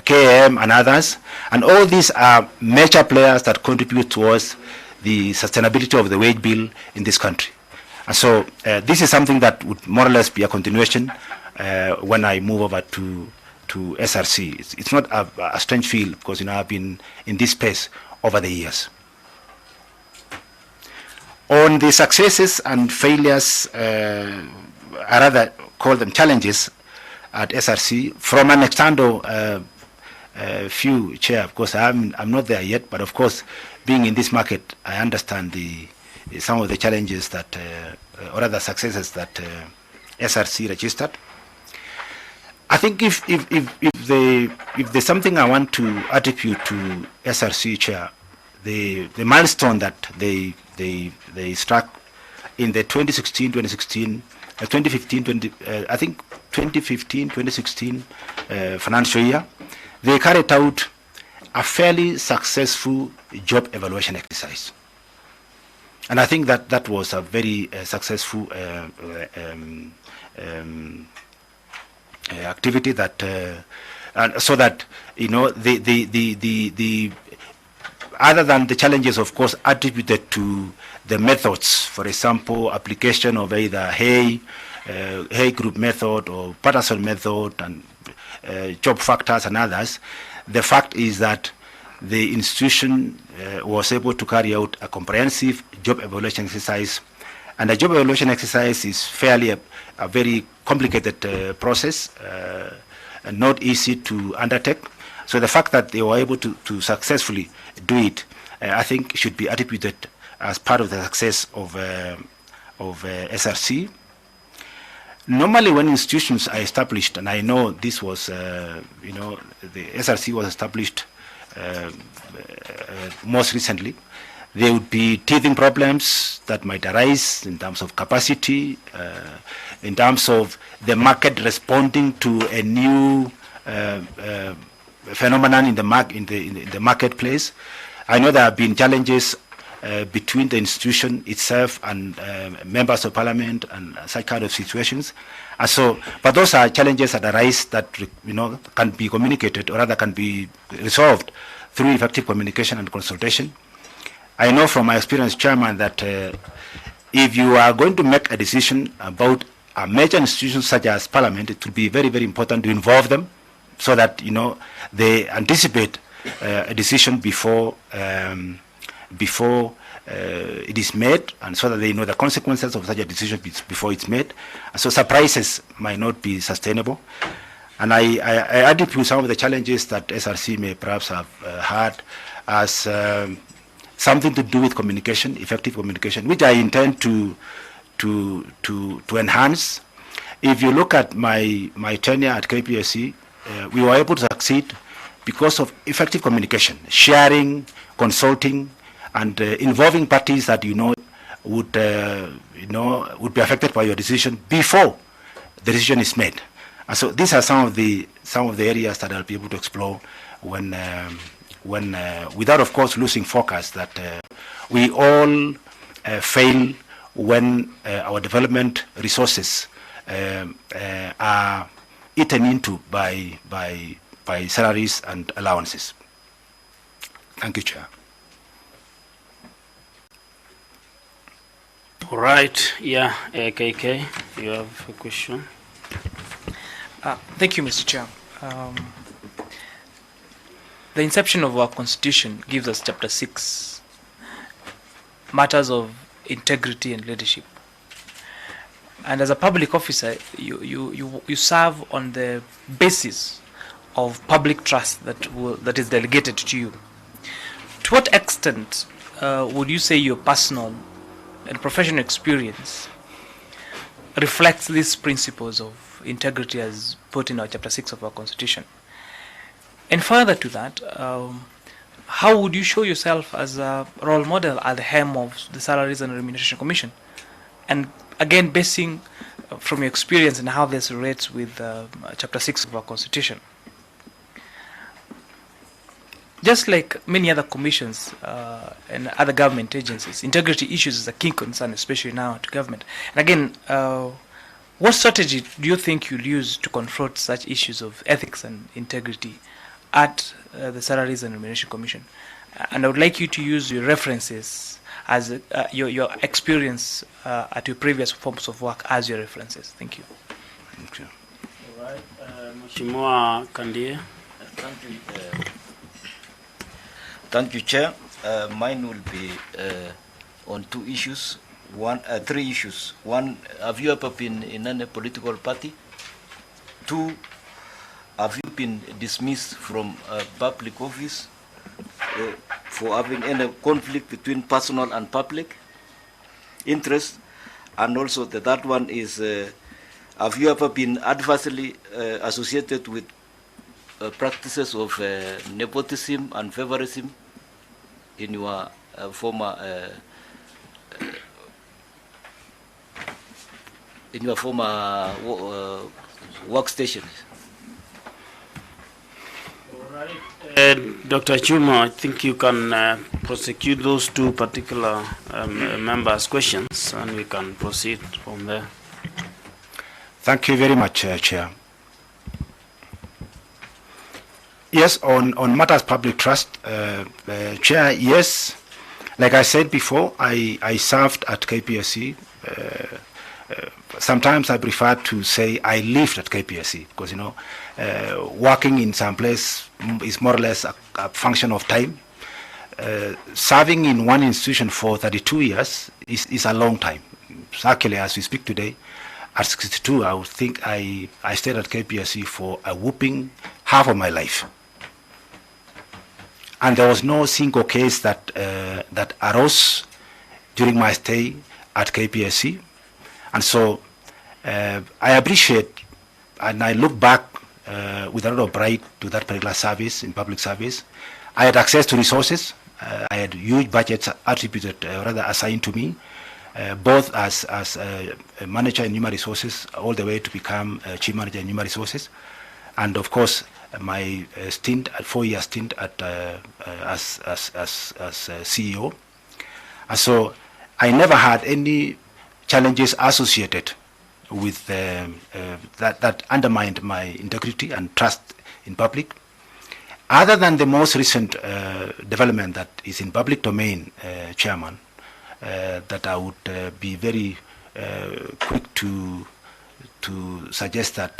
KM and others. And all these are major players that contribute towards the sustainability of the wage bill in this country. And so this is something that would more or less be a continuation when I move over to SRC. It's not a strange field because I've been in this space over the years. On the successes and failures, I rather call them challenges at SRC from an external view, Chair. Of course, I'm not there yet, but of course, being in this market, I understand some of the challenges that, or other successes that SRC registered. I think if there's something I want to attribute to SRC, Chair, the milestone that they struck in the 2015-2016 financial year, they carried out a fairly successful job evaluation exercise. And I think that was a very successful activity that, and so that, the other than the challenges, of course, attributed to the methods, for example, application of either Hay group method or Patterson method and job factors and others, the fact is that the institution was able to carry out a comprehensive job evaluation exercise. And the job evaluation exercise is fairly a very complicated process and not easy to undertake. So the fact that they were able to successfully do it, I think should be attributed as part of the success of SRC. Normally when institutions are established, and I know this was, the SRC was established most recently, there would be teething problems that might arise in terms of capacity, in terms of the market responding to a new phenomenon in the marketplace. I know there have been challenges between the institution itself and members of parliament and such kind of situations. And so, but those are challenges that arise that can be communicated, or rather can be resolved through effective communication and consultation. I know from my experience, Chairman, that if you are going to make a decision about a major institution such as Parliament, it will be very, very important to involve them so that they anticipate a decision before it is made, and so that they know the consequences of such a decision before it's made. And so surprises might not be sustainable. And I attribute some of the challenges that SRC may perhaps have had as something to do with communication, effective communication, which I intend to enhance. If you look at my tenure at KPLC, we were able to succeed because of effective communication, sharing, consulting, and involving parties that would be affected by your decision before the decision is made. And so these are some of the areas that I'll be able to explore when without, of course, losing focus that we all fail when our development resources are eaten into by salaries and allowances. Thank you, Chair. All right. Yeah, KK, you have a question. Thank you, Mr. Chair. The inception of our Constitution gives us Chapter 6, matters of integrity and leadership. And as a public officer, you serve on the basis of public trust that is delegated to you. To what extent would you say your personal and professional experience reflects these principles of integrity as put in our Chapter 6 of our Constitution? And further to that, how would you show yourself as a role model at the helm of the Salaries and Remuneration Commission? And again, basing from your experience and how this relates with Chapter 6 of our Constitution. Just like many other commissions and other government agencies, integrity issues is a key concern, especially now to government. And again, what strategy do you think you'll use to confront such issues of ethics and integrity at the Salaries and Remuneration Commission. And I would like you to use your references as your experience at your previous forms of work as your references. Thank you. Thank you. All right. Mheshimiwa Kandie. Thank you, Chair. Mine will be on three issues. One, have you ever been in any political party? Two, have you been dismissed from public office for having any conflict between personal and public interest? And also the third one is, have you ever been adversely associated with practices of nepotism and favorism in your former workstation? Dr. Chumo, I think you can prosecute those two particular members' questions, and we can proceed from there. Thank you very much, Chair. Yes, on matters public trust, Chair, yes. Like I said before, I served at KPLC. Sometimes I prefer to say I lived at KPLC because, you know, working in some place is more or less a function of time. Serving in one institution for 32 years is a long time. So actually, as we speak today, at 62, I would think I stayed at KPLC for a whooping half of my life. And there was no single case that that arose during my stay at KPLC. And so I appreciate and I look back with a lot of pride to that particular service in public service. I had access to resources. I had huge budgets attributed, rather assigned to me, both as a manager in human resources all the way to become chief manager in human resources. And of course, my stint, 4-year stint at as CEO. And so I never had any challenges associated with that undermined my integrity and trust in public. Other than the most recent development that is in public domain, Chairman, that I would be very quick to suggest that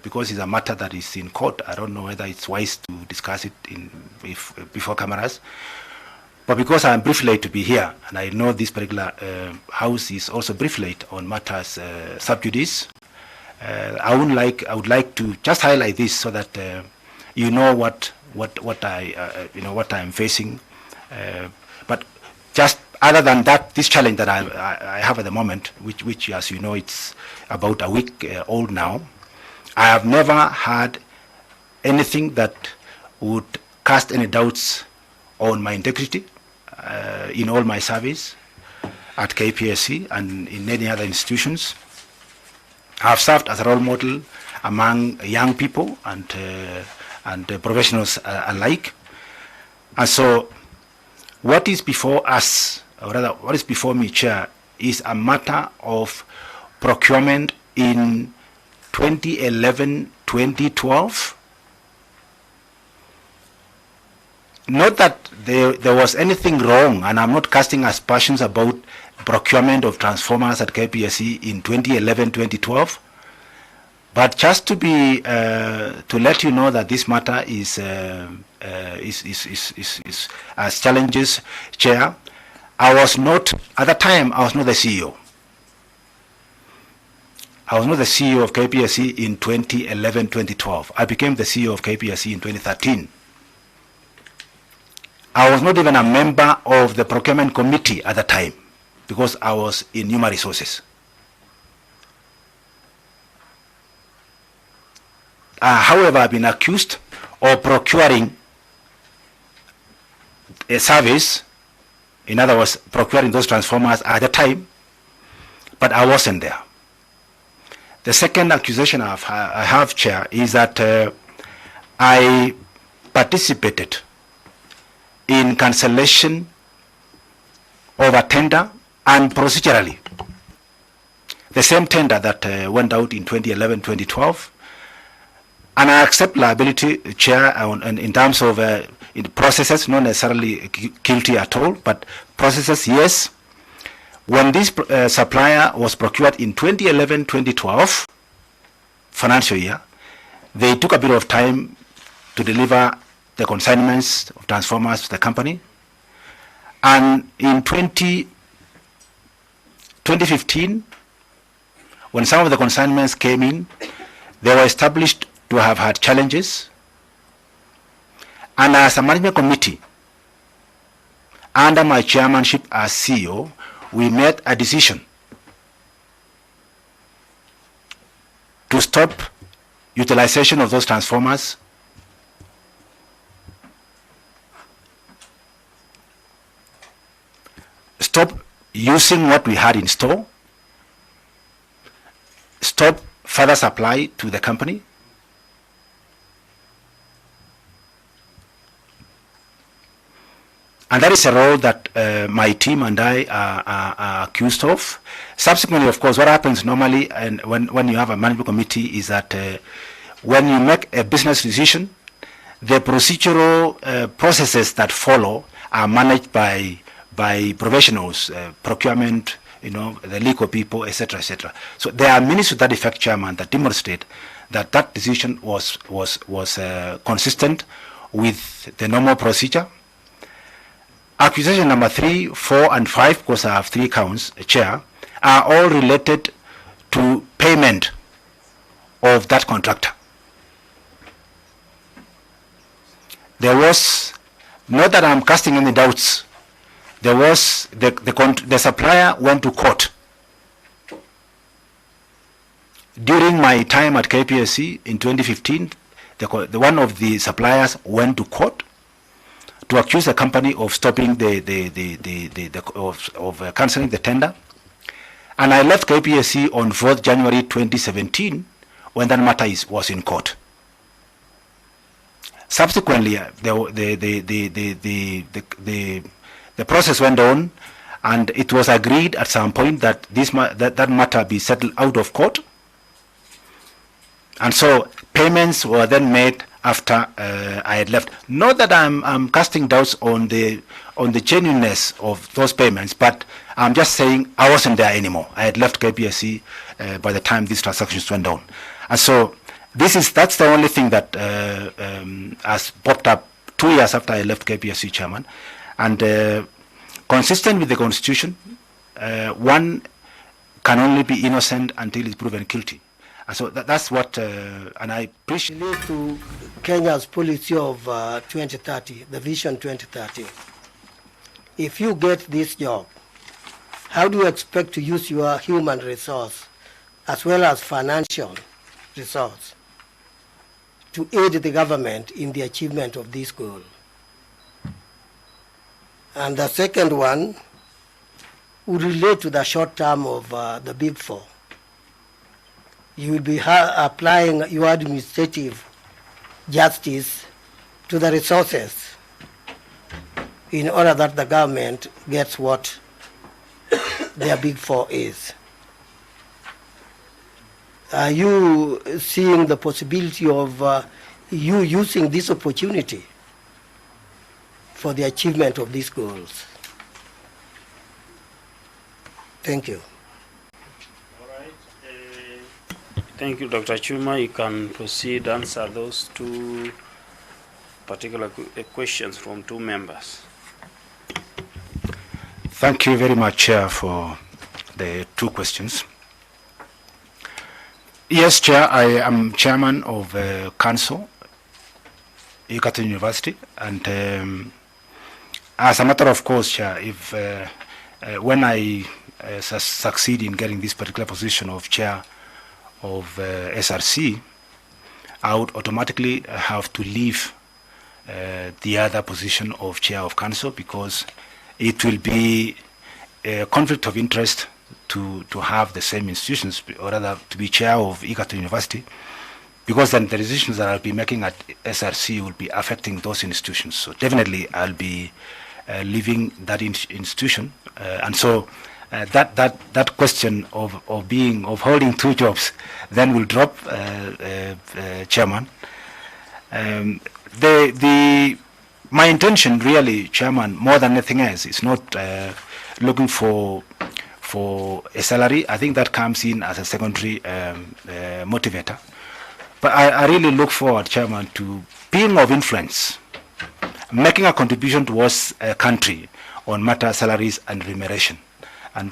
because it's a matter that is in court, I don't know whether it's wise to discuss it before cameras. But because I'm privileged to be here, and I know this particular house is also privileged on matters sub judice, I would like to just highlight this so that you know what I'm facing. But just other than that, this challenge that I have at the moment, which as you know, it's about a week old now, I have never had anything that would cast any doubts on my integrity in all my service at KPLC and in any other institutions. I have served as a role model among young people and professionals alike. And so what is before us, or rather what is before me, Chair, is a matter of procurement in 2011-2012. Not that there was anything wrong, and I'm not casting aspersions about procurement of transformers at KPLC in 2011-2012, but just to be to let you know that this matter is as challenges, Chair. I was not at the time. I was not the CEO. I was not the CEO of KPLC in 2011-2012. I became the CEO of KPLC in 2013. I was not even a member of the procurement committee at the time because I was in human resources. However, I've been accused of procuring a service, in other words, procuring those transformers at the time, but I wasn't there. The second accusation I have, Chair, is that I participated in cancellation of a tender and procedurally. The same tender that went out in 2011-2012, And I accept liability, Chair, in terms of in processes, not necessarily guilty at all, but processes, yes. When this supplier was procured in 2011-2012 financial year, they took a bit of time to deliver the consignments of transformers to the company. And in 2015, when some of the consignments came in, they were established to have had challenges. And as a management committee, under my chairmanship as CEO, we made a decision to stop utilization of those transformers, stop using what we had in store, stop further supply to the company, and that is a role that my team and I are accused of. Subsequently, of course, what happens normally and when you have a management committee is that when you make a business decision, the procedural processes that follow are managed by professionals, procurement, the legal people, etc., etc. So there are minutes to that effect, Chairman, that demonstrate that that decision was consistent with the normal procedure. Accusation number 3, 4, and 5, because I have 3 counts, Chair, are all related to payment of that contractor. There was, not that I'm casting any doubts, there was, the supplier went to court. During my time at KPLC in 2015, the one of the suppliers went to court to accuse the company of stopping of cancelling the tender. And I left KPLC on 4th January 2017 when that matter was in court. Subsequently, the process went on, and it was agreed at some point that that matter be settled out of court. And so payments were then made after I had left. Not that I'm casting doubts on the genuineness of those payments, but I'm just saying I wasn't there anymore. I had left KPLC by the time these transactions went on. And so that's the only thing that has popped up 2 years after I left KPLC, Chairman. And consistent with the Constitution, one can only be innocent until he's proven guilty. And so that's what, and I appreciate. Relates to Kenya's policy of 2030, the Vision 2030. If you get this job, how do you expect to use your human resource as well as financial resource to aid the government in the achievement of this goal? And the second one would relate to the short term of the Big Four. You will be applying your administrative justice to the resources in order that the government gets what their Big Four is. Are you seeing the possibility of you using this opportunity for the achievement of these goals? Thank you. Thank you, Dr. Chuma. You can proceed, answer those 2 particular questions from 2 members. Thank you very much, Chair, for the 2 questions. Yes, Chair, I am chairman of Council, Egerton University, and as a matter of course, Chair, if when I succeed in getting this particular position of Chair of SRC, I would automatically have to leave the other position of Chair of Council, because it will be a conflict of interest to have the same institutions, or rather to be Chair of Egerton University, because then the decisions that I'll be making at SRC will be affecting those institutions. So definitely I'll be leaving that institution, and so that question of holding two jobs then will drop, Chairman. My intention really, Chairman, more than anything else, is not looking for a salary. I think that comes in as a secondary motivator. But I really look forward, Chairman, to being of influence, making a contribution towards a country on matter salaries and remuneration, and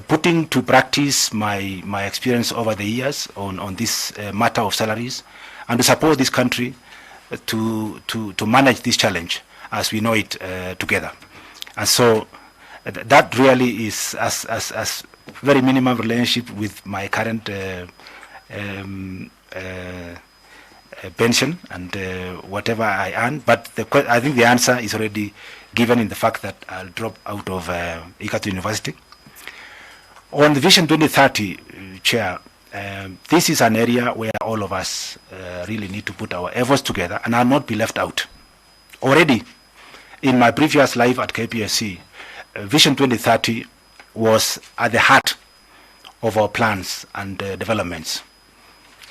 putting to practice my experience over the years on this matter of salaries, and to support this country to manage this challenge as we know it together. And so that really is as very minimum relationship with my current pension and whatever I earn. But I think the answer is already given in the fact that I'll drop out of Ikatu University. On the Vision 2030, Chair, this is an area where all of us really need to put our efforts together and are not be left out. Already, in my previous life at KPLC, Vision 2030 was at the heart of our plans and developments.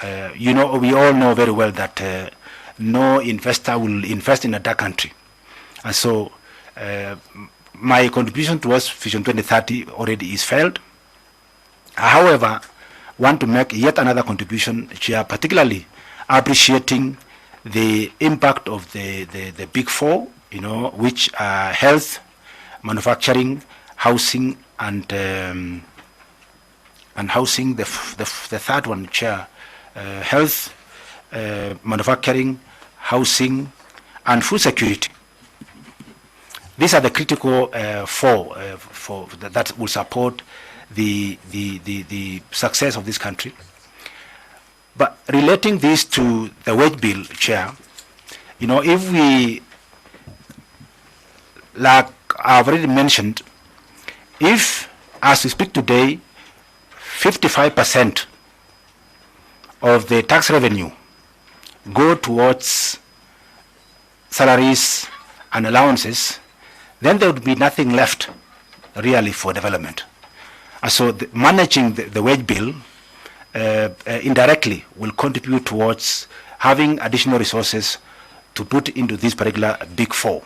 We all know very well that no investor will invest in a dark country. And so my contribution towards Vision 2030 already is felt. However, want to make yet another contribution, Chair, particularly appreciating the impact of the big four, which are health, manufacturing, housing, and housing. The third one, Chair, health, manufacturing, housing, and food security. These are the critical four that will support the success of this country. But relating this to the wage bill, Chair, if we, like I've already mentioned, if, as we speak today, 55% of the tax revenue go towards salaries and allowances, then there would be nothing left really for development. And so managing the wage bill indirectly will contribute towards having additional resources to put into this particular big four.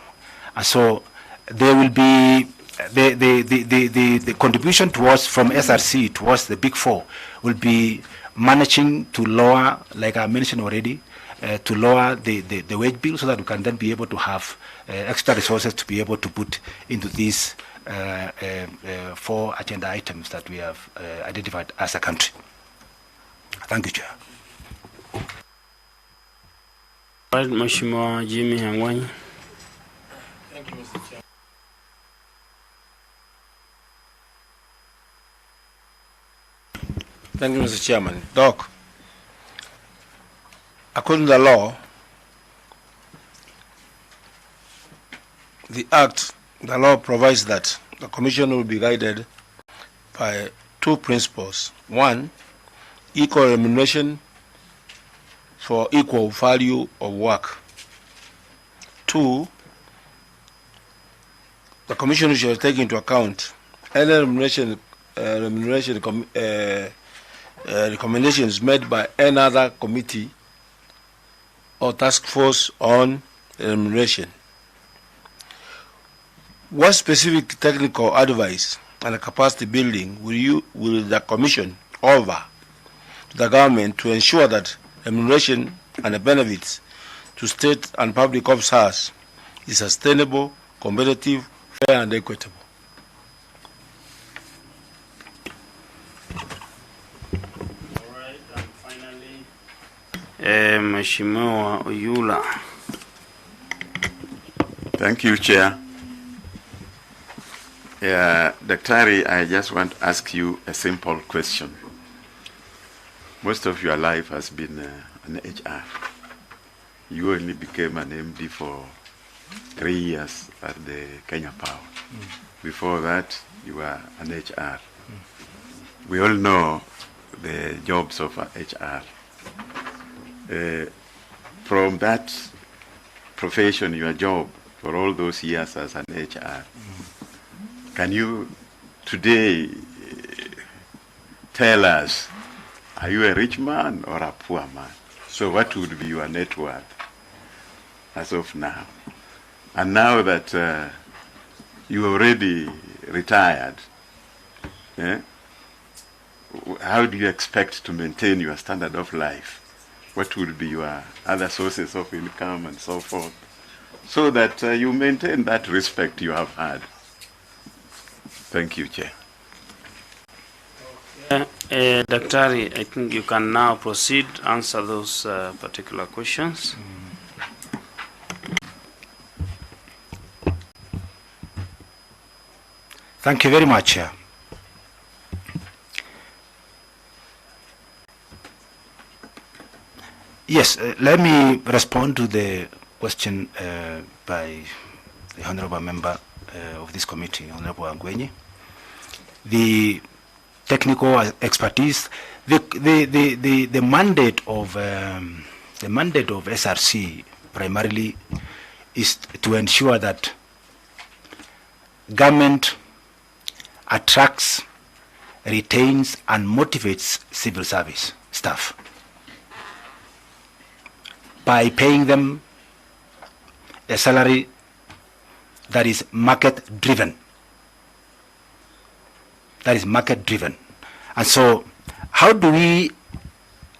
And so there will be the contribution towards from SRC towards the big four will be managing to lower, like I mentioned already, to lower the wage bill so that we can then be able to have extra resources to be able to put into these four agenda items that we have identified as a country. Thank you, Chair. Right, Mheshimiwa Jimmy Hangwanyi. Thank you, Mr. Chair. Thank you, Mr. Chairman. Doc, according to the law, the law provides that the Commission will be guided by two principles. One, equal remuneration for equal value of work. Two, the Commission should take into account any remuneration recommendations made by any other committee or task force on remuneration. What specific technical advice and capacity building will the Commission offer to the government to ensure that remuneration and the benefits to state and public officers is sustainable, competitive, fair, and equitable? All right, and finally, Mheshimiwa Oyula. Thank you, Chair. Daktari, I just want to ask you a simple question. Most of your life has been an HR. You only became an MD for 3 years at the Kenya Power. Before that, you were an HR. We all know the jobs of HR. From that profession, your job, for all those years as an HR, can you today, tell us, are you a rich man or a poor man? So what would be your net worth as of now? And now that you already retired, how do you expect to maintain your standard of life? What would be your other sources of income and so forth, so that you maintain that respect you have had? Thank you, Chair. Daktari, I think you can now proceed, answer those particular questions. Thank you very much, Chair. Yes, let me respond to the question by the Honorable Member of this committee, Honorable Angwenyi. The technical expertise, the mandate of SRC primarily is to ensure that government attracts, retains, and motivates civil service staff by paying them a salary that is market driven. That is market driven. And so how do we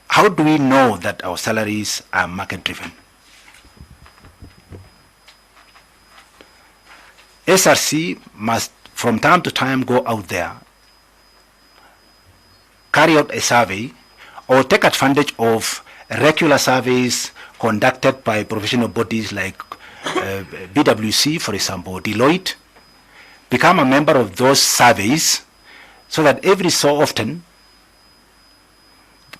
know that our salaries are market driven? SRC must from time to time go out there, carry out a survey, or take advantage of regular surveys conducted by professional bodies like BWC, for example, Deloitte, become a member of those surveys so that every so often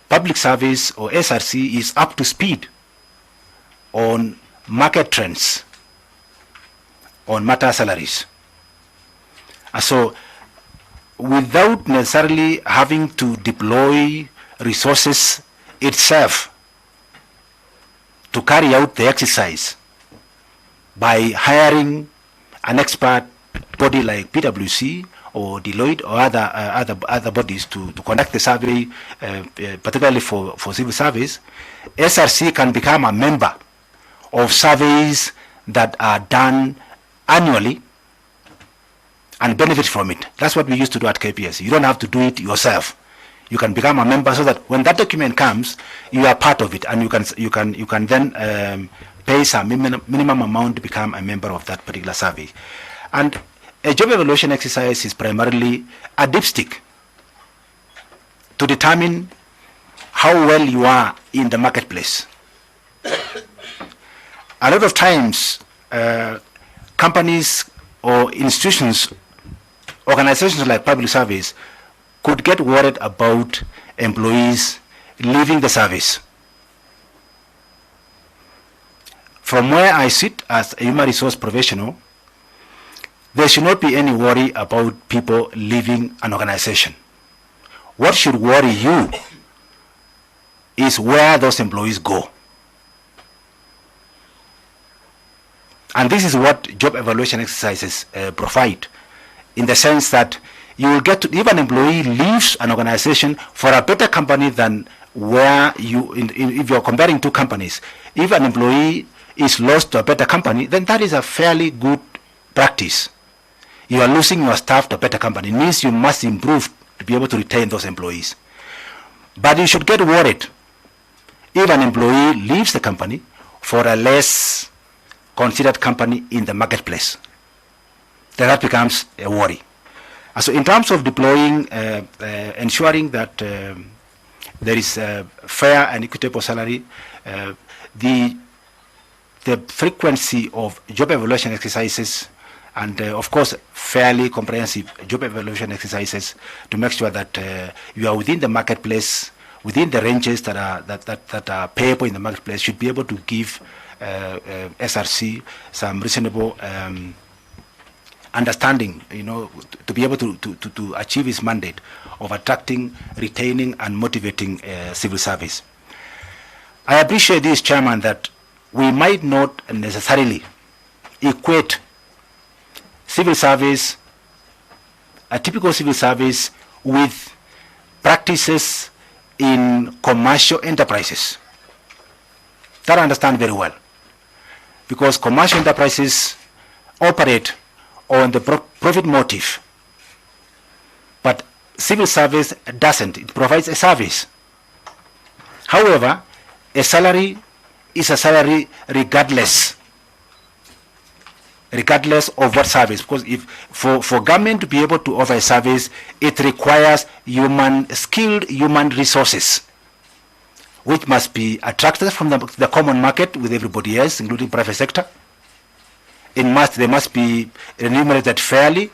public service or SRC is up to speed on market trends, on matter salaries. And so without necessarily having to deploy resources itself to carry out the exercise by hiring an expert body like PwC or Deloitte or other bodies to conduct the survey, particularly for civil service, SRC can become a member of surveys that are done annually and benefit from it. That's what we used to do at KPLC. You don't have to do it yourself. You can become a member so that when that document comes, you are part of it, and you can then pay some minimum amount to become a member of that particular survey. And a job evaluation exercise is primarily a dipstick to determine how well you are in the marketplace. A lot of times, companies or institutions, organizations like public service could get worried about employees leaving the service. From where I sit as a human resource professional, there should not be any worry about people leaving an organization. What should worry you is where those employees go. And this is what job evaluation exercises provide, in the sense that you will get to, if an employee leaves an organization for a better company than where you, if you're comparing two companies, if an employee is lost to a better company, then that is a fairly good practice. You are losing your staff to a better company. It means you must improve to be able to retain those employees. But you should get worried if an employee leaves the company for a less considered company in the marketplace. Then that becomes a worry. And so in terms of deploying, ensuring that there is a fair and equitable salary, the frequency of job evaluation exercises and of course fairly comprehensive job evaluation exercises to make sure that you are within the marketplace, within the ranges that are payable in the marketplace, should be able to give SRC some reasonable understanding, to be able to achieve its mandate of attracting, retaining, and motivating civil service. I appreciate this, Chairman, that we might not necessarily equate civil service a typical civil service with practices in commercial enterprises. That I understand very well. Because commercial enterprises operate on the profit motive. But civil service doesn't. It provides a service. However, a salary is a salary regardless of what service. Because if for government to be able to offer a service, it requires skilled human resources, which must be attracted from the common market with everybody else, including private sector. They must be remunerated fairly,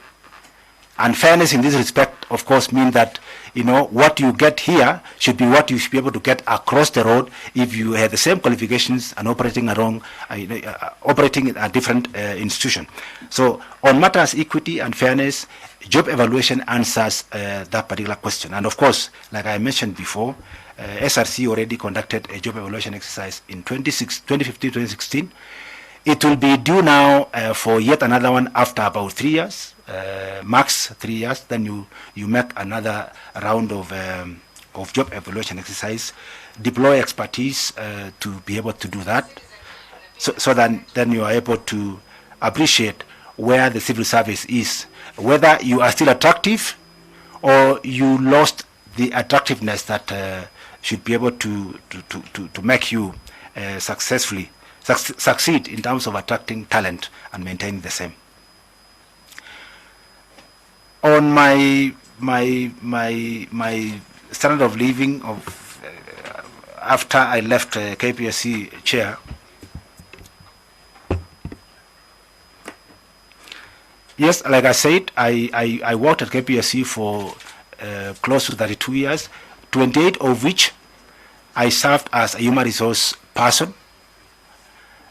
and fairness in this respect, of course, means that what you get here should be what you should be able to get across the road if you have the same qualifications and operating in a different institution. So, on matters equity and fairness, job evaluation answers that particular question. And of course, like I mentioned before, SRC already conducted a job evaluation exercise in 2015-2016. It will be due now for yet another one after about 3 years, max 3 years. Then you make another round of job evaluation exercise, deploy expertise to be able to do that, so then you are able to appreciate where the civil service is, whether you are still attractive or you lost the attractiveness that should be able to make you succeed in terms of attracting talent and maintaining the same. On my standard of living after I left KPLC chair, yes, like I said, I worked at KPLC for close to 32 years, 28 of which I served as a human resource person.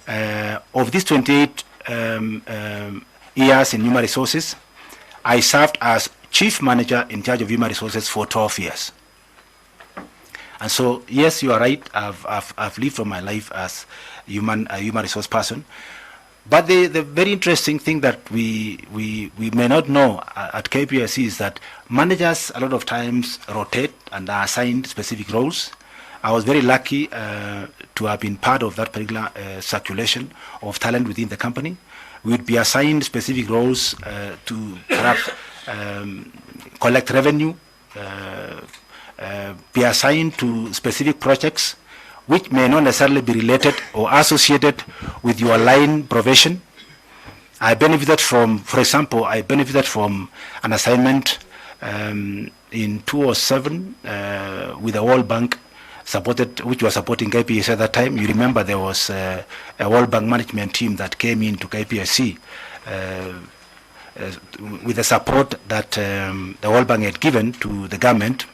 Of these 28 years in human resources, I served as chief manager in charge of human resources for 12 years. And so, yes, you are right. I've lived all my life as a human resource person. But the very interesting thing that we may not know at KPLC is that managers a lot of times rotate and are assigned specific roles. I was very lucky to have been part of that particular circulation of talent within the company. We would be assigned specific roles to perhaps collect revenue, be assigned to specific projects which may not necessarily be related or associated with your line profession. I benefited from, for example, an assignment in 2007 with the World Bank, which was supporting KPLC at that time. You remember there was a World Bank management team that came into KPLC with the support that the World Bank had given to the government.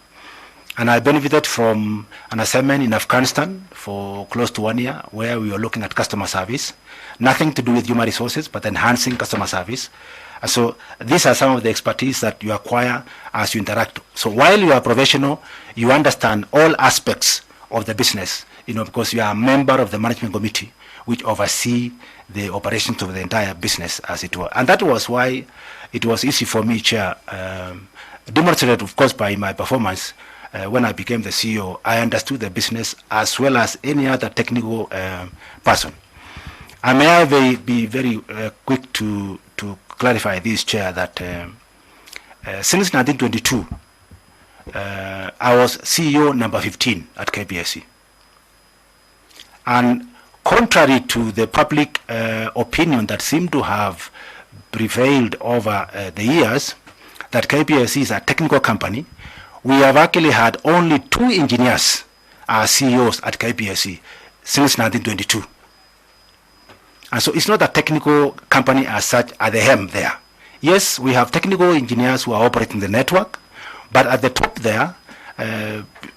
And I benefited from an assignment in Afghanistan for close to 1 year, where we were looking at customer service. Nothing to do with human resources, but enhancing customer service. And so these are some of the expertise that you acquire as you interact. So while you are professional, you understand all aspects of the business, because you are a member of the management committee, which oversee the operations of the entire business, as it were. And that was why it was easy for me, Chair, demonstrated, of course, by my performance. When I became the CEO, I understood the business as well as any other technical person. I may be very quick to clarify this, Chair, that since 1922, I was CEO number 15 at KPLC. And contrary to the public opinion that seemed to have prevailed over the years, that KPLC is a technical company, we have actually had only 2 engineers as CEOs at KPLC since 1922. And so it's not a technical company as such at the helm there. Yes, we have technical engineers who are operating the network, but at the top there,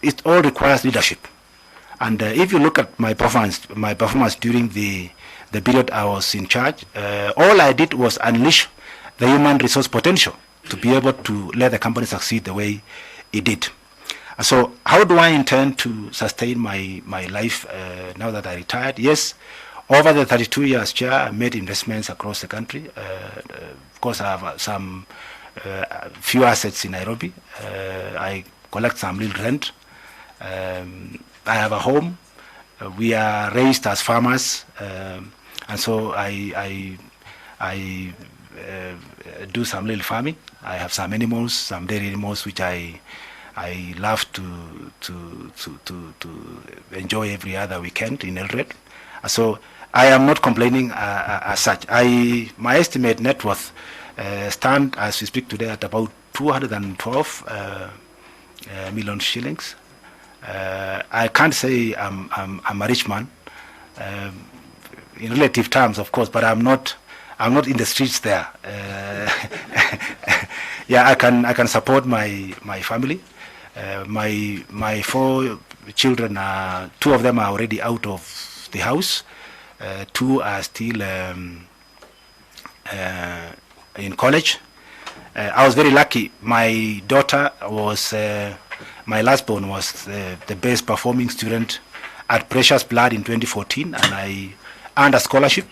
it all requires leadership. And if you look at my performance during the period I was in charge, all I did was unleash the human resource potential to be able to let the company succeed the way it did. So how do I intend to sustain my life now that I retired? Yes, over the 32 years, Chair, I made investments across the country. Of course, I have some few assets in Nairobi. I collect some little rent. I have a home. We are raised as farmers, and so I do some little farming. I have some animals, some dairy animals, which I love to enjoy every other weekend in Eldoret. So I am not complaining as such. My estimate net worth stand as we speak today at about 212 million shillings. I can't say I'm a rich man in relative terms, of course, but I'm not in the streets there. Yeah, I can support my family. My 4 children are 2 of them are already out of the house. 2 are still in college. I was very lucky. My daughter was my last born was the best performing student at Precious Blood in 2014, and I earned a scholarship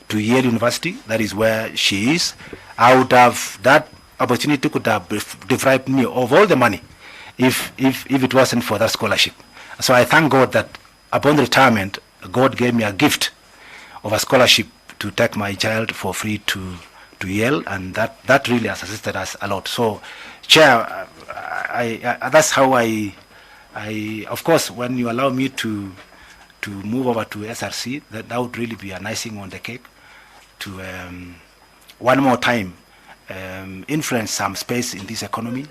to Yale University. That is where she is. I would have, that opportunity could have deprived me of all the money if it wasn't for that scholarship. So I thank God that upon retirement, God gave me a gift of a scholarship to take my child for free to Yale, and that really has assisted us a lot. So, Chair, that's how I of course, when you allow me to move over to SRC, that would really be an icing on the cake to one more time influence some space in this economy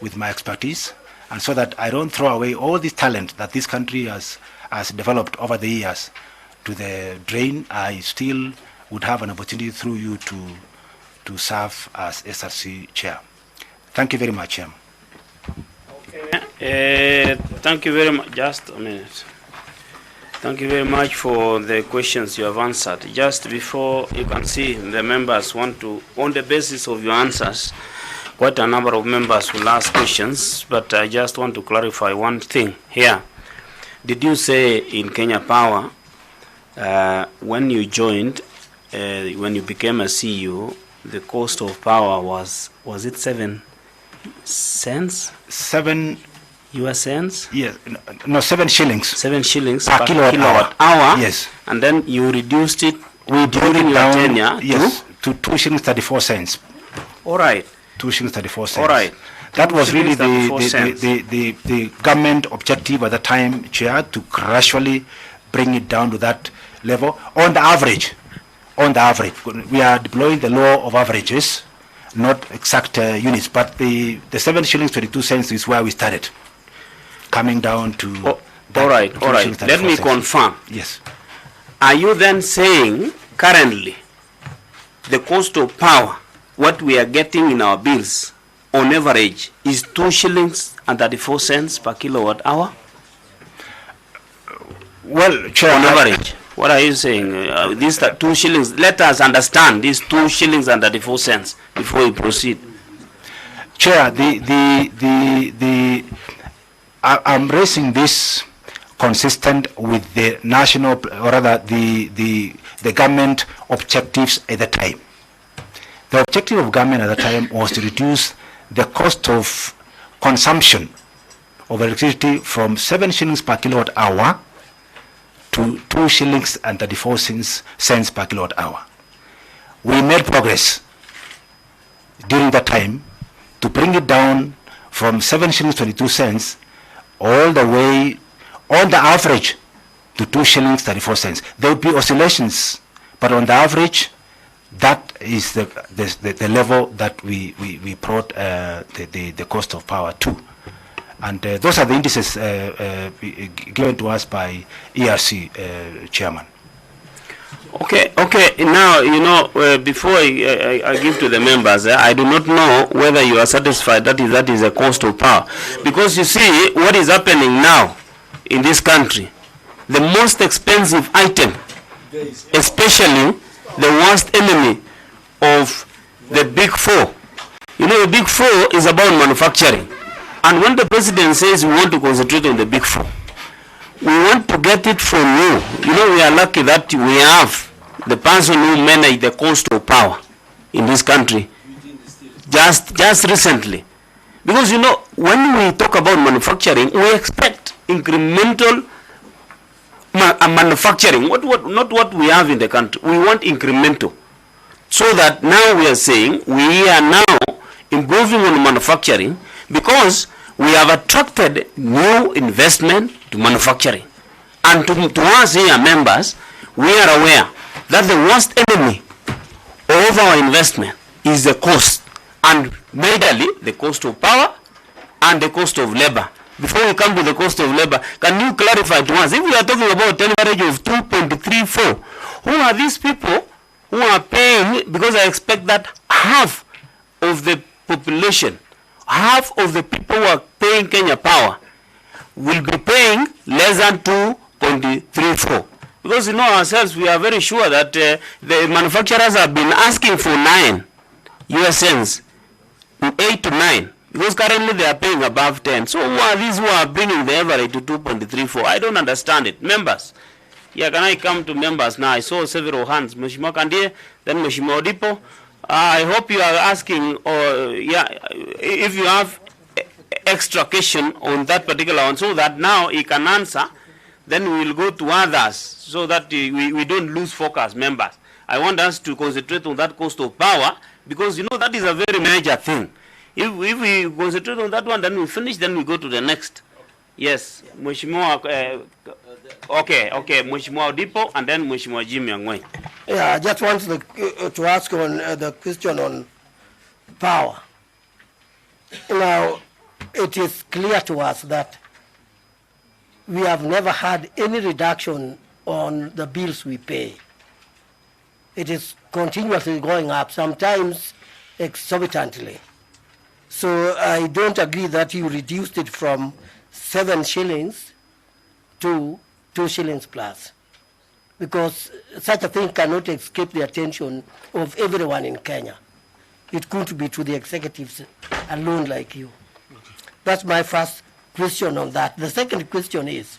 with my expertise, and so that I don't throw away all this talent that this country has developed over the years to the drain. I still would have an opportunity through you to serve as SRC chair. Thank you very much, Chair. Okay. Thank you very much. Just a minute. Thank you very much for the questions you have answered. Just before, you can see the members want to, on the basis of your answers, quite a number of members will ask questions, but I just want to clarify one thing here. Did you say in Kenya Power, when you joined, when you became a CEO, the cost of power was it 7 cents? 7 US cents? Yes, no, 7 shillings. 7 shillings per kilowatt hour. Yes. And then you reduced it during your tenure, yes, to 2 shillings 34 cents. All right. 2 shillings 34 cents. All right. That was really the government objective at the time, Chair, to gradually bring it down to that level. On the average, we are deploying the law of averages, not exact units, but the 7 shillings 22 cents is where we started, coming down to. All right. Let me confirm. Yes. Are you then saying currently the cost of power, what we are getting in our bills, on average, is 2 shillings and 34 cents per kilowatt hour? Well, Chair, on average. What are you saying? These 2 shillings. Let us understand these 2 shillings and 34 cents before we proceed. Chair, I'm raising this consistent with the national, or rather the government objectives at the time. The objective of government at the time was to reduce the cost of consumption of electricity from 7 shillings per kilowatt hour to 2 shillings and 34 cents per kilowatt hour. We made progress during that time to bring it down from 7 shillings 22 cents all the way, on the average, to 2 shillings 34 cents. There will be oscillations, but on the average, that is the level that we brought the cost of power to. And those are the indices given to us by ERC chairman. Okay. Now, before I give to the members, I do not know whether you are satisfied that is a cost of power. Because you see, what is happening now in this country, the most expensive item, especially the worst enemy of the big four. The big four is about manufacturing. And when the president says we want to concentrate on the big four, we want to get it from you. We are lucky that we have the person who manage the cost of power in this country just recently. Because, you know, when we talk about manufacturing, we expect incremental manufacturing, not what we have in the country. We want incremental. So that now we are saying we are now improving on manufacturing because we have attracted new investment to manufacturing. And to us here members, we are aware that the worst enemy of our investment is the cost, and majorly the cost of power and the cost of labor. Before we come to the cost of labor, can you clarify to us, if we are talking about an average of 2.34, who are these people who are paying? Because I expect that half of the population, half of the people who are paying Kenya Power will be paying less than 2.34. Because, you know, ourselves, we are very sure that the manufacturers have been asking for 9 US cents, 8 to 9, because currently they are paying above 10. So who are these who are bringing the average to 2.34? I don't understand it. Members, yeah, can I come to members now? I saw several hands. Mheshimiwa Kandie, then Mheshimiwa Odipo. I hope you are asking, or if you have extra question on that particular one, so that now he can answer. Then we will go to others, so that we don't lose focus, members. I want us to concentrate on that cost of power, because, you know, that is a very major thing. If we concentrate on that one, then we finish, then we go to the next. Yes, Mheshimiwa, okay, Mheshimiwa Odipo, and then Mheshimiwa Jimmy Ang'wen. Yeah, I just want to ask on the question on power. Now, it is clear to us that we have never had any reduction on the bills we pay. It is continuously going up, sometimes exorbitantly. So I don't agree that you reduced it from 7 shillings to 2 shillings plus, because such a thing cannot escape the attention of everyone in Kenya. It couldn't be to the executives alone like you. That's my first question on that. The second question is,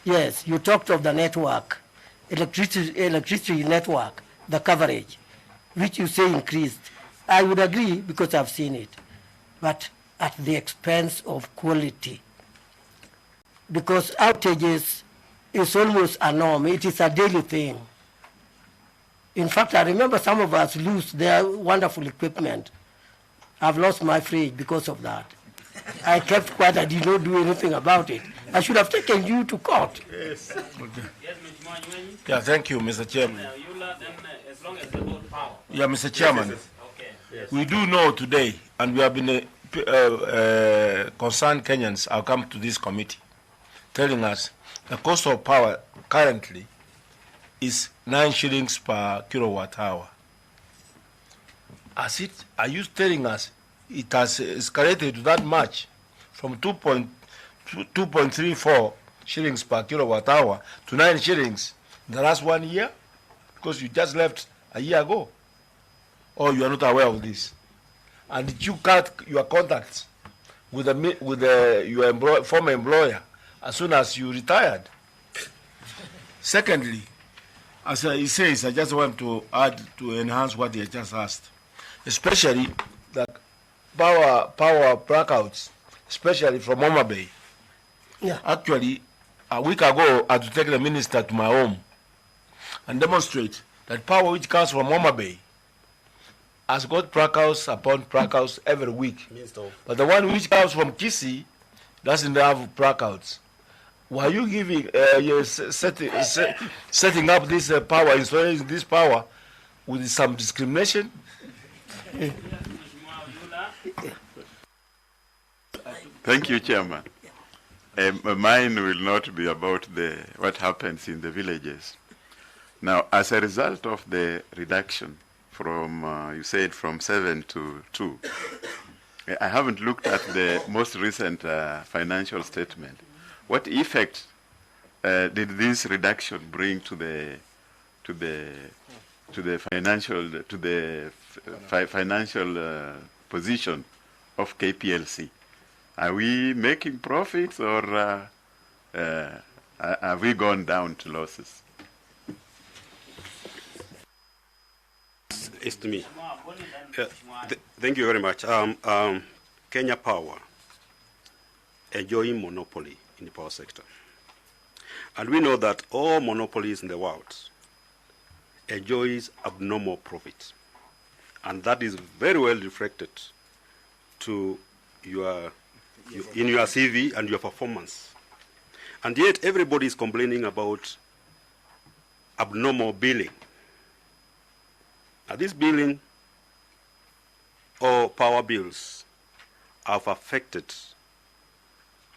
yes, you talked of the network, electricity network, the coverage, which you say increased. I would agree because I've seen it, but at the expense of quality. Because outages is almost a norm. It is a daily thing. In fact, I remember some of us lose their wonderful equipment. I've lost my fridge because of that. I kept quiet. I did not do anything about it. I should have taken you to court. Yes. Okay. Yeah, thank you, Mr. Chairman. Yeah, Mr. Chairman. We do know today, and we have been concerned Kenyans have come to this committee telling us the cost of power currently is 9 shillings per kilowatt hour. Are you telling us it has escalated to that much, from 2.34 shillings per kilowatt hour to 9 shillings in the last 1 year? Because you just left a year ago. Or you are not aware of this? And did you cut your contacts with your former employer as soon as you retired? Secondly, as he says, I just want to add to enhance what he just asked, especially the power blackouts, especially from Homa Bay. Yeah. Actually, a week ago, I had to take the minister to my home and demonstrate that power which comes from Homa Bay has got blackouts upon blackouts every week. But the one which comes from Kisii doesn't have blackouts. Were you giving, setting up this power, installing this power with some discrimination? Thank you, Chairman. Mine will not be about what happens in the villages. Now, as a result of the reduction from, you said from 7 to 2, I haven't looked at the most recent financial statement. What effect did this reduction bring to the financial position of KPLC? Are we making profits, or have we gone down to losses? It's to me. Thank you very much. Kenya Power enjoying monopoly in the power sector. And we know that all monopolies in the world enjoys abnormal profit. And that is very well reflected to in your CV and your performance. And yet everybody is complaining about abnormal billing. Now this billing or power bills have affected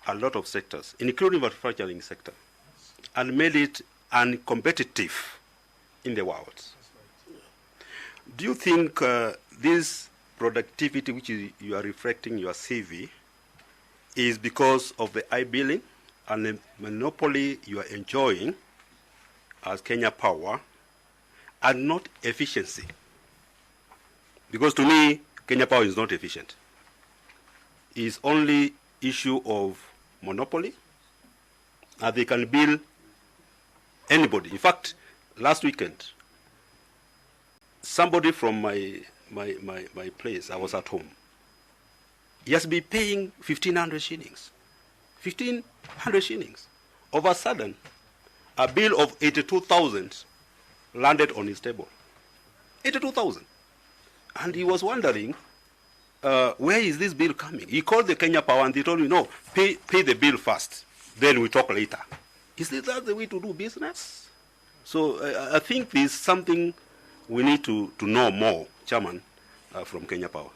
a lot of sectors, including the manufacturing sector, and made it uncompetitive in the world. Do you think this productivity which you are reflecting in your CV is because of the high billing and the monopoly you are enjoying as Kenya Power and not efficiency? Because to me, Kenya Power is not efficient. It's only issue of monopoly, and they can bill anybody. In fact, last weekend, somebody from my place, I was at home, he has been paying 1,500 shillings. 1,500 shillings. All of a sudden, a bill of 82,000 landed on his table. 82,000. And he was wondering, where is this bill coming? He called the Kenya Power and they told me, no, pay the bill first, then we talk later. Is that the way to do business? So I think there's something we need to know more, Chairman, from Kenya Power.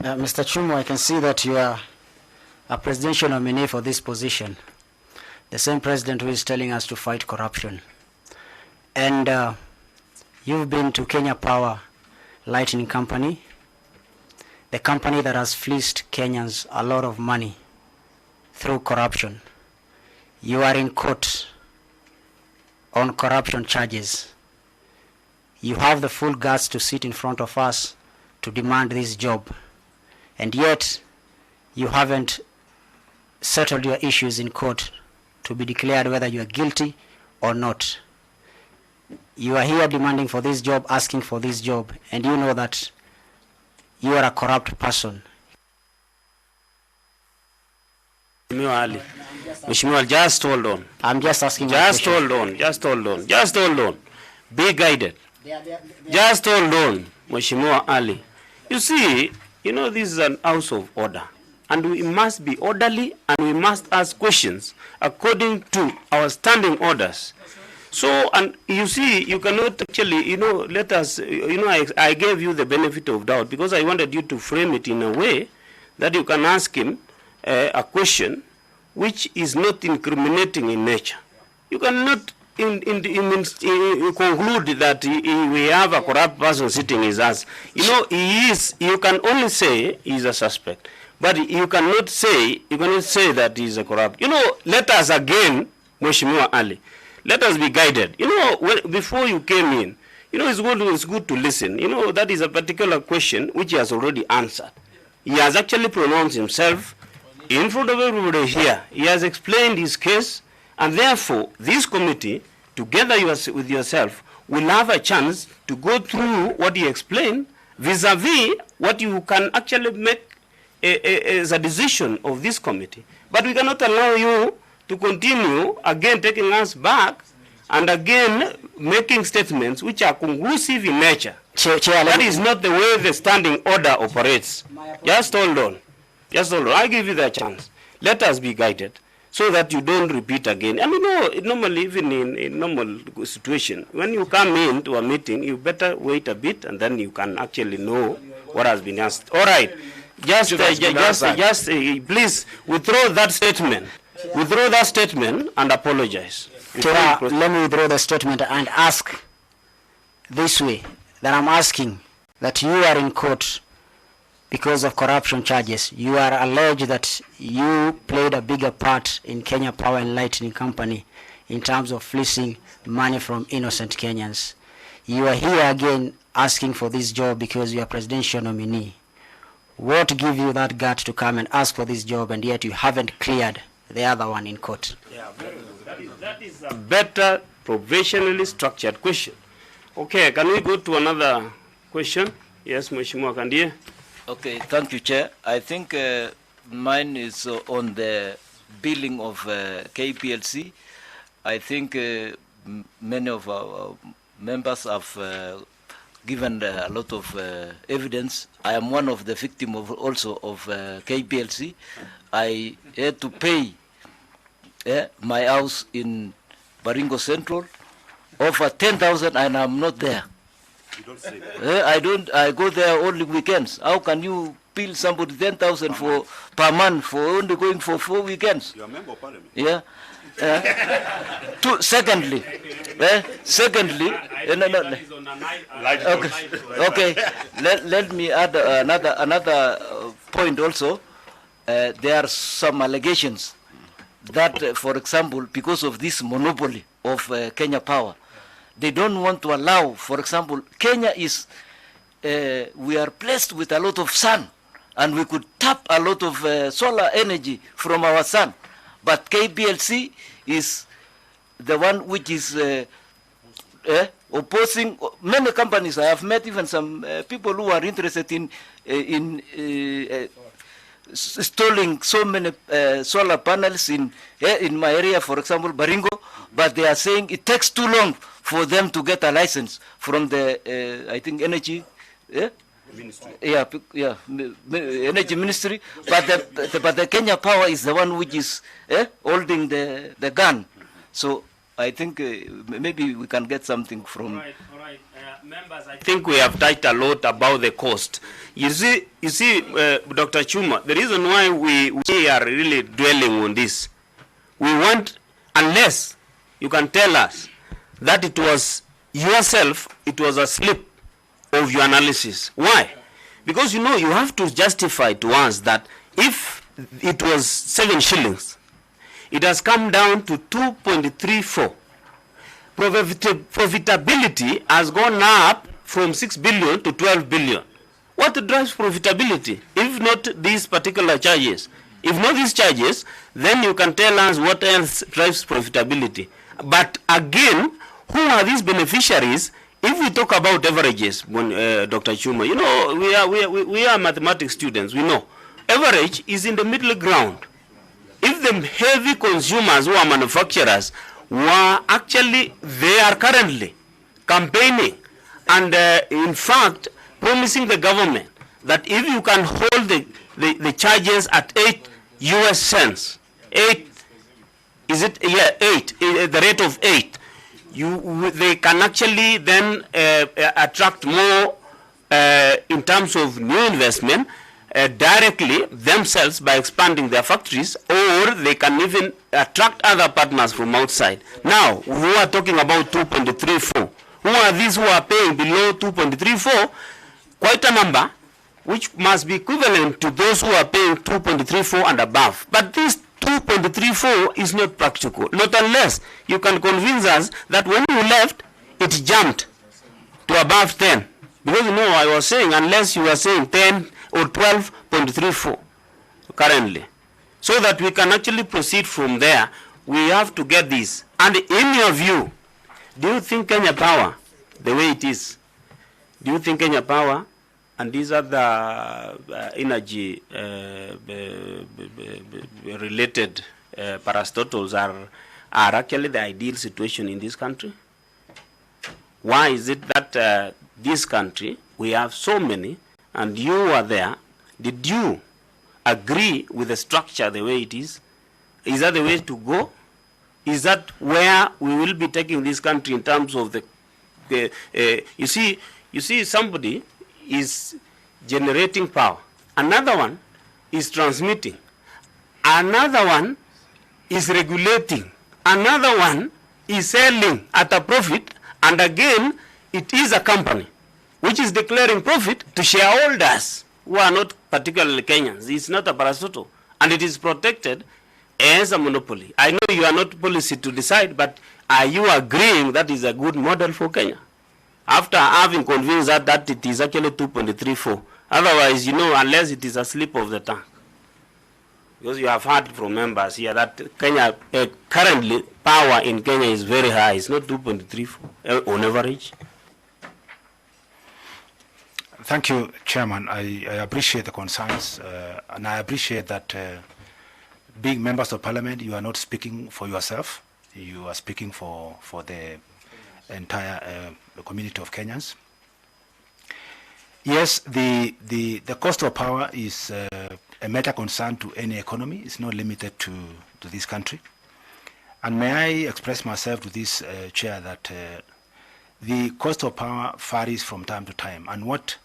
Mr. Chumo, I can see that you are a presidential nominee for this position. The same president who is telling us to fight corruption. And you've been to Kenya Power Lightning Company, the company that has fleeced Kenyans a lot of money through corruption. You are in court on corruption charges. You have the full guts to sit in front of us to demand this job. And yet, you haven't settled your issues in court to be declared whether you are guilty or not. You are here demanding for this job, asking for this job, and you know that you are a corrupt person. Mheshimiwa, just hold on. I'm just asking. Just hold on. Just hold on. Just hold on. Be guided. Just hold on, Mheshimiwa Ali. You see, you know, this is an house of order, and we must be orderly, and we must ask questions according to our standing orders. So, and you see, you cannot actually, you know, let us, you know, I gave you the benefit of doubt because I wanted you to frame it in a way that you can ask him a question which is not incriminating in nature. You cannot conclude that we have a corrupt person sitting his ass. You know, he is, you can only say he is a suspect, but you cannot say that he is a corrupt. You know, let us again, Mheshimiwa Ali, let us be guided. You know, before you came in, you know, it's good to listen. You know, that is a particular question which he has already answered. He has actually pronounced himself in front of everybody here. He has explained his case, and therefore, this committee, together with yourself, will have a chance to go through what he explained vis-a-vis what you can actually make as a decision of this committee. But we cannot allow you to continue again taking us back and again making statements which are conclusive in nature. That is not the way the standing order operates. Just hold on. Just hold on. I give you the chance. Let us be guided so that you don't repeat again. And you know, normally, even in normal situation, when you come into a meeting, you better wait a bit and then you can actually know what has been asked. All right. Just please withdraw that statement. Withdraw that statement and apologize. Let me withdraw the statement and ask this way, that I'm asking that you are in court because of corruption charges. You are alleged that you played a bigger part in Kenya Power and Lightning Company in terms of fleecing money from innocent Kenyans. You are here again asking for this job because you are presidential nominee. What give you that gut to come and ask for this job and yet you haven't cleared the other one in court. Yeah, very good. That is a better professionally structured question. Okay, can we go to another question? Yes, Mheshimiwa Kandie. Okay, thank you, Chair. I think mine is on the billing of KPLC. I think many of our members have given a lot of evidence. I am one of the victims of also of KPLC. I had to pay my house in Baringo Central over 10,000 and I'm not there. You don't say that. I go there only weekends. How can you bill somebody 10,000 for per month for only going for 4 weekends? You are a member of parliament. Yeah. Secondly, okay. Let me add another point also. There are some allegations that, for example, because of this monopoly of Kenya Power, they don't want to allow, for example, Kenya is, we are blessed with a lot of sun, and we could tap a lot of solar energy from our sun. But KPLC is the one which is opposing many companies. I have met even some people who are interested in installing so many solar panels in my area, for example, Baringo, but they are saying it takes too long for them to get a license from the, I think, energy ministry. Energy ministry. But the Kenya Power is the one which is holding the gun. So I think maybe we can get something from. All right. Members, I think we have touched a lot about the cost. You see, Dr. Chuma, the reason why we are really dwelling on this, we want, unless you can tell us that it was yourself, it was a slip of your analysis. Why? Because you have to justify to us that if it was 7 shillings, it has come down to 2.34. Profitability has gone up from 6 billion to 12 billion. What drives profitability, if not these particular charges? If not these charges, then you can tell us what else drives profitability. But again, who are these beneficiaries? If we talk about averages, Dr. Chuma, we are mathematics students, we know. Average is in the middle ground. If the heavy consumers who are manufacturers were actually, they are currently campaigning and in fact promising the government that if you can hold the charges at 8 US cents, 8, is it, yeah, 8, the rate of 8, they can actually then attract more in terms of new investment directly themselves by expanding their factories, or they can even attract other partners from outside. Now, we are talking about 2.34. Who are these who are paying below 2.34? Quite a number, which must be equivalent to those who are paying 2.34 and above. But this 2.34 is not practical, not unless you can convince us that when you left, it jumped to above 10. Because I was saying, unless you are saying 10 or 12.34 currently. So that we can actually proceed from there, we have to get this. And in your view, do you think Kenya Power, the way it is, do you think Kenya Power and these other energy related parastatals are actually the ideal situation in this country? Why is it that this country, we have so many, and you are there, did you agree with the structure the way it is? Is that the way to go? Is that where we will be taking this country in terms of the you see somebody is generating power, another one is transmitting, another one is regulating, another one is selling at a profit, and again it is a company which is declaring profit to shareholders who are not particularly Kenyans. It's not a parastatal, and it is protected as a monopoly. I know you are not policy to decide, but are you agreeing that is a good model for Kenya? After having convinced that it is actually 2.34. Otherwise, unless it is a slip of the tongue. because you have heard from members here that Kenya, currently power in Kenya is very high. It's not 2.34 on average. Thank you, Chairman. I appreciate the concerns, and I appreciate that being members of Parliament, you are not speaking for yourself. You are speaking for the entire community of Kenyans. Yes, the cost of power is a major concern to any economy. It's not limited to this country. And may I express myself to this chair that the cost of power varies from time to time, and what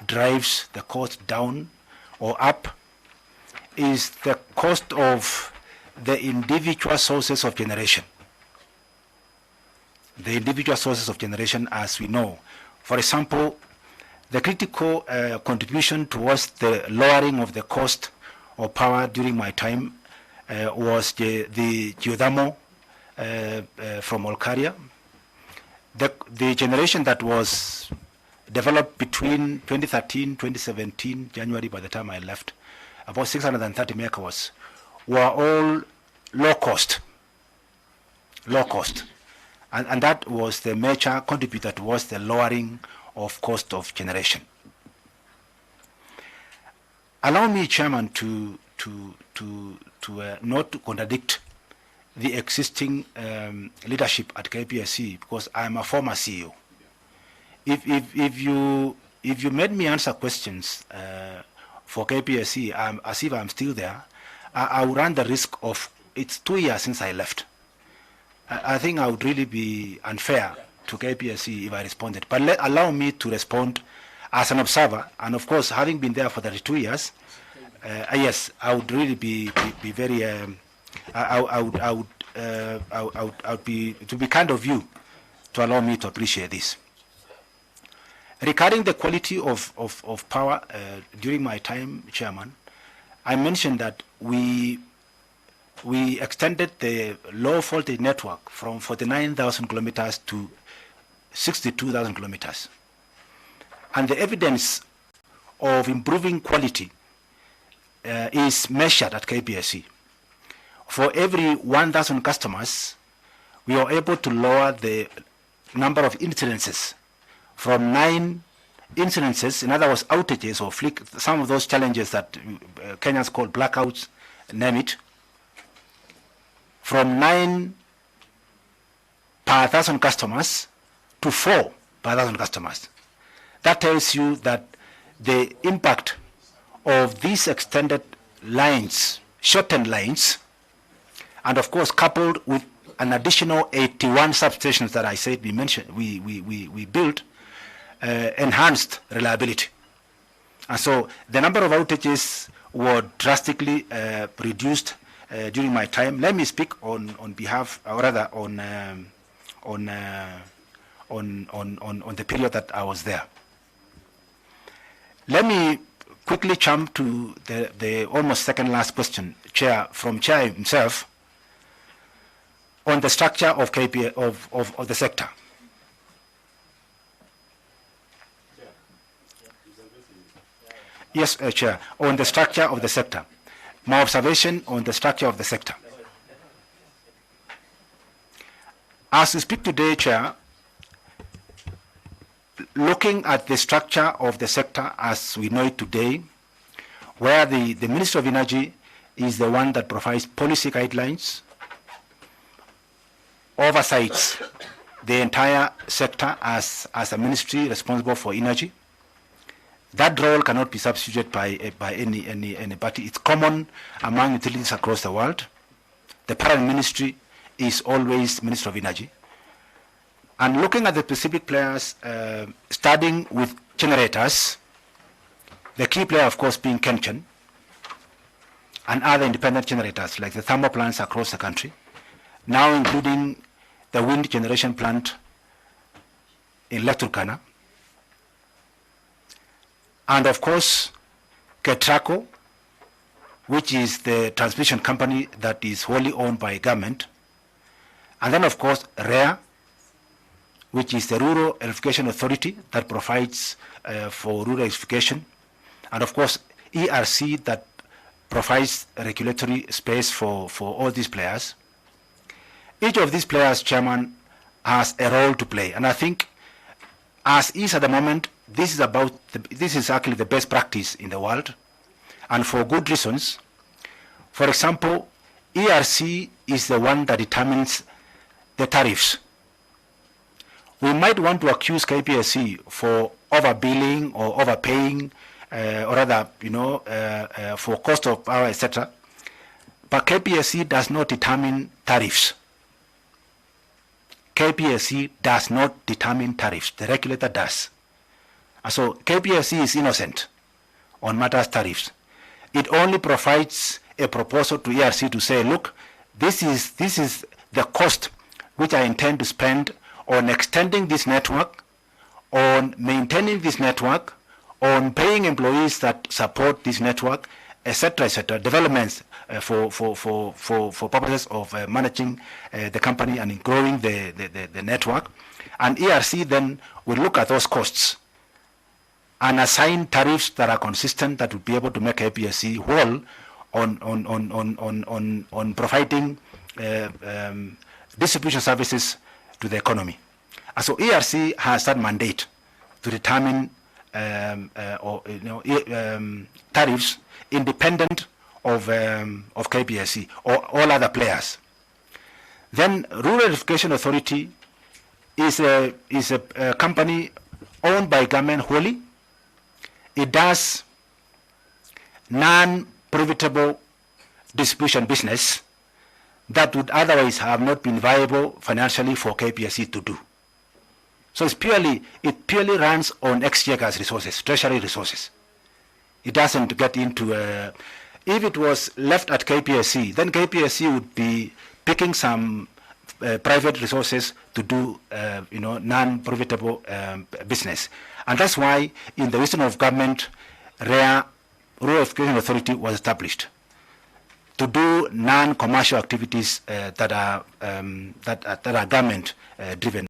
drives the cost down or up is the cost of the individual sources of generation. The individual sources of generation, as we know. For example, the critical contribution towards the lowering of the cost of power during my time was the geothermal from Olkaria. The generation that was developed between 2013, 2017, January, by the time I left, about 630 megawatts, were all low cost. And that was the major contributor towards the lowering of cost of generation. Allow me, Chairman, to not contradict the existing leadership at KPLC, because I am a former CEO. If you made me answer questions for KPLC as if I'm still there, I would run the risk of, it's 2 years since I left. I think I would really be unfair to KPLC if I responded. But allow me to respond as an observer, and of course, having been there for 32 years, yes, I would really be very. I would be, it would be kind of you to allow me to appreciate this. Regarding the quality of power during my time, Chairman, I mentioned that we extended the low voltage network from 49,000 kilometers to 62,000 kilometers. And the evidence of improving quality is measured at KPLC. For every 1,000 customers, we are able to lower the number of incidences from 9 incidences, in other words, outages or some of those challenges that Kenyans call blackouts, name it, from 9 per 1,000 customers to 4 per 1,000 customers. That tells you that the impact of these extended lines, shortened lines, and of course coupled with an additional 81 substations that I said we built, enhanced reliability. And so the number of outages were drastically reduced during my time. Let me speak on behalf, or rather on the period that I was there. Let me quickly jump to the almost second last question, Chair, from Chair himself, on the structure of of the sector. Yes, Chair, on the structure of the sector. My observation on the structure of the sector. As we speak today, Chair, looking at the structure of the sector as we know it today, where the Ministry of Energy is the one that provides policy guidelines, oversights the entire sector as a ministry responsible for energy. That role cannot be substituted by any party. It's common among utilities across the world. The parent ministry is always Ministry of Energy. And looking at the specific players, starting with generators, the key player, of course, being Kenchen, and other independent generators like the thermal plants across the country, now including the wind generation plant in Lake Turkana, and of course, Ketraco, which is the transmission company that is wholly owned by government, and then of course, REA, which is the Rural Electrification Authority that provides for rural electrification, and of course, ERC that provides regulatory space for all these players. Each of these players, Chairman, has a role to play, and I think, as is at the moment, this is actually the best practice in the world, and for good reasons. For example, ERC is the one that determines the tariffs. We might want to accuse KPLC for overbilling or overpaying, or rather, for cost of power, etc. But KPLC does not determine tariffs. KPLC does not determine tariffs. The regulator does. And so KPLC is innocent on matters tariffs. It only provides a proposal to ERC to say, look, this is the cost which I intend to spend on extending this network, on maintaining this network, on paying employees that support this network, etc., developments for purposes of managing the company and growing the network. And ERC then will look at those costs and assign tariffs that are consistent, that would be able to make KPLC whole on providing distribution services to the economy. And so ERC has that mandate to determine tariffs independent of KPLC or all other players. Then Rural Electrification Authority is a company owned by government wholly. It does non-profitable distribution business that would otherwise have not been viable financially for KPLC to do. So it purely runs on ex-Jaga's resources, treasury resources. It doesn't get into, if it was left at KPLC, then KPLC would be picking some private resources to do, non-profitable business. And that's why in the wisdom of government, Rural Electrification Authority was established to do non-commercial activities that are government driven.